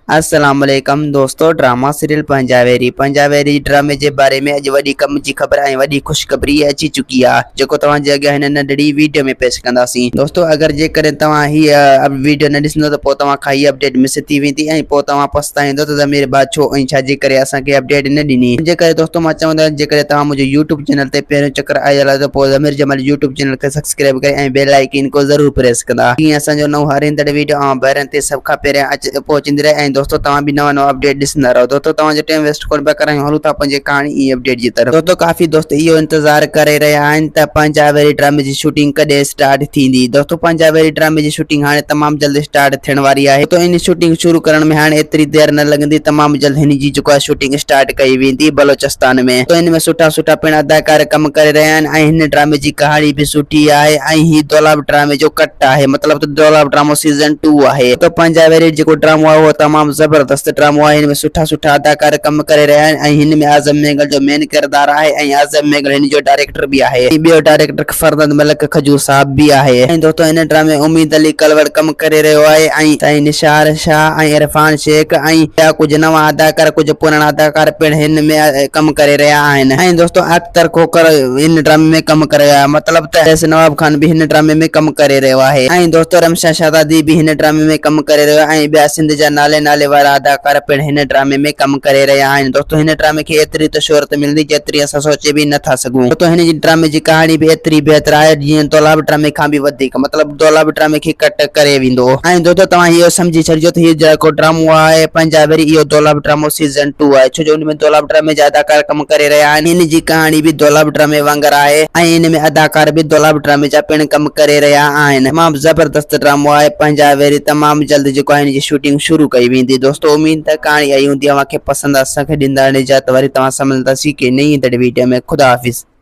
अस्सलाम वालेकुम दोस्तों। ड्रामा सीरियल पंजाबेरी ड्रामे जे बारे में अज वडी कम जी खबर ऐं वडी खुशखबरी अची चुकी है जो तव्हां जे अॻियां हिन नंढड़ी वीडियो में पेश कंदासीं। दोस्तों अगर जेकर तव्हां ही वीडियो न ॾिसंदो त पोइ तव्हां खां ही अपडेट मिस थी वेंदी ऐं पोइ तव्हां पछताईंदो त ज़मीर बात छो ऐं छाजे करे असांखे अपडेट न ॾिनी। जेकर दोस्तों मां चवंदा जेकर तव्हां मुंहिंजे यूट्यूब चैनल ते पहिरियों चक्कर आयल आहे त पोइ ज़मीर जमाल यूट्यूब चैनल खे सब्सक्राइब करे ऐं बेल आइकन को ज़रूर प्रेस कंदा कीअं असांजो नओं हर ईंदड़ वीडियो ॿाहिरनि ते सभ खां पहिरियां पहुचंदी रहे। ऐं दोस्तों तव्हां भी नवा अपडेट ॾिसंदा रहो। दोस्तों तव्हांजो टाइम वेस्ट कोन पिया करायूं, हलूं था पंहिंजे कहाणी ई अपडेट जी तरफ़। दोस्तों काफ़ी दोस्त इहो इंतज़ार करे रहिया आहिनि त पंजाबेरी ड्रामे जी शूटिंग कॾहिं स्टार्ट थींदी। दोस्तों पंजाबेरी ड्रामे जी शूटिंग हाणे तमामु जल्द स्टार्ट थियण वारी आहे। तो इन शूटिंग शुरू करण में हाणे एतिरी देर न लॻंदी, तमामु जल्द हिन जी जेको आहे शूटिंग स्टार्ट कई वेंदी बलोचिस्तान में। तो इन में सुठा सुठा पिण अदाकार कम करे रहिया आहिनि ऐं हिन ड्रामे जी कहाणी भी सुठी आहे ऐं ही दौलाब ड्रामे जो कट आहे, मतलब तो दौलाब ड्रामो सीजन 2 आहे। तो पंजाबेरी जेको ड्रामो आहे उहो तमामु ज़बरदस्त ड्रामो आहे। हिन में सुठा सुठा अदाकार कम करे रहिया आहिनि ऐं हिन में आज़म मेगल जो मेन किरदार आहे ऐं आज़म मेगल हिन जो डायरेक्टर भी आहे। ॿियो डायरेक्टर फरदंद मलिक खजूर साहब भी आहे। ऐं दोस्तों हिन ड्रामे उम्मीद अली कलवड़ कम करे रहियो आहे ऐं साईं निशार शाह ऐं इरफान शेख ऐं ॿिया कुझु नवां अदाकार कुझु पुराणा अदाकार पिण हिन में कम करे रहिया आहिनि। ऐं दोस्तों अख्तर खोकर हिन ड्रामे में कम करे रहिया, मतलब त फैज़ नवाब खान भी हिन ड्रामे में कम करे रहियो आहे। ऐं दोस्तों रमशा शहज़ादी भी हिन ड्रामे में कम करे रहियो आहे ऐं ॿिया सिंध जा नाले वारा अदाकार पिण हिन ड्रामे में कम करे रहिया आहिनि। दोस्तों हिन ड्रामे खे एतिरी त शोहरत मिलंदी जेतिरी असां सोचे भी नथा सघूं। दोस्तों हिन जी ड्रामे जी कहाणी भी एतिरी बहितर आहे जीअं दौलाब ड्रामे खां भी वधीक, मतलब दौलाब ड्रामे खे कट करे वेंदो। ऐं दोस्तों तव्हां इहो समझी छॾिजो त हीउ जेको ड्रामो आहे पंजाबेरी इहो दौलाब ड्रामो सीजन 2 आहे, छो जो हुन में दौलाब ड्रामे जा अदाकार कम करे रहिया आहिनि। हिन जी कहाणी भी दौलाब ड्रामे वांगुरु आहे ऐं हिन में अदाकार भी दौलाब ड्रामे जा पिण कम करे रहिया आहिनि। तमामु ज़बरदस्त ड्रामो आहे पंजाबेरी, तमामु जल्द जेको आहे हिन जी शूटिंग शुरू कई वेंदी। दोस्तों उम्मीद त कहाणी आई हूंदी, अव्हांखे पसंदि असांखे ॾींदा इजाज़त। वरी तव्हां सां मिलंदासीं के नई वीडियो में। खुदा हाफ़िज़।